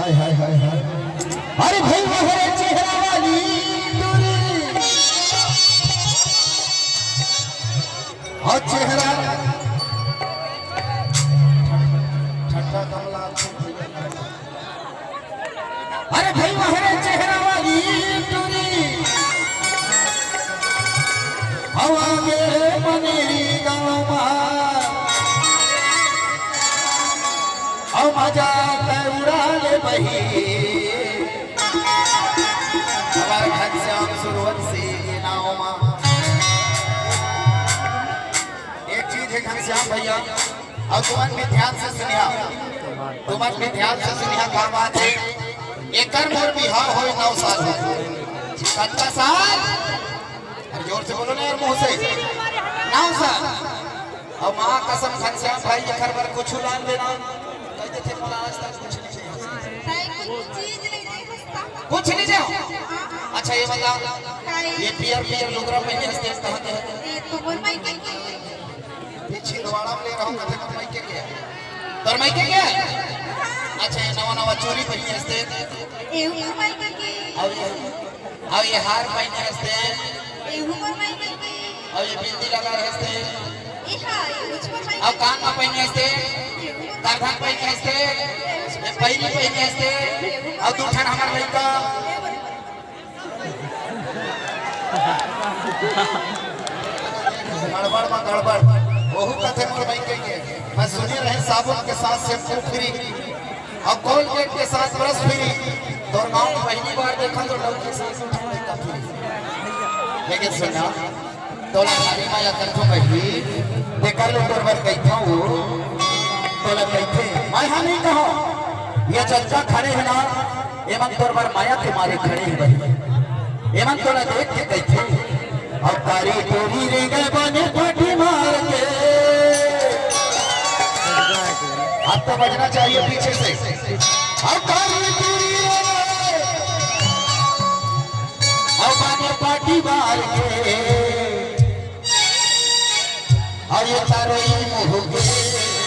हाय हाय हाय हाय अरे भाई वो है चेहरा वाली दूरी और चेहरा ठट्ठा कमला अरे भाई वो है चेहरा वाली दूरी हवा में मनेरी गाँव और मजा उड़ा ले बही हमारे घनश्याम सूर्यवंशी नाव मां एक चीज है घनश्याम भैया और तुमन भी ध्यान से सुनिया क्या बात है एक मोर बिहाव हो 9 साल कितना साल अरे जोर से बोलो ना यार मुंह से 9 साल और मां कसम घनश्याम भाई एक बार कुछ लान देना थे बोला आज तक कुछ नहीं जाओ अच्छा ये बताओ ये पियर लुगरा पहने हंसते कहां के हैं तो बोल माई के पीछे दवाड़ा में ले रहा हूं कथे माई के क्या तोर माई के क्या अच्छा ये नवा चोरी पहने हंसते एहू माई के अब ये हार पहने हंसते एहू माई के और ये बिंदी लगा हंसते ए हां अब कान में पहने हंसते करधन पहने हंसते पहली पहने हंसते और दूठन हमार लड़का गड़बड़ वहू कथे मोर भाई के मैं सुनी रहे साबुन के साथ शैम्पू फ्री और कोलगेट के साथ ब्रश फ्री तो गांव में पहली बार देखा तो लोग के साथ लड़का फ्री लेकिन सुना तोला सारी माया करथो कही देखा लो तोर कहता हूं तोला कहते मैं हां नहीं कहो ये चर्चा खड़े है ना एवं तोर बार माया के मारे खड़े हैं भाई एवं तोला देख के कहते अब तारी टोरी रे गए बने पाटी मार के अब तो बजना चाहिए पीछे से अब तारी टोरी रे अब बने पाटी मार के और ये तारो ही मुंह के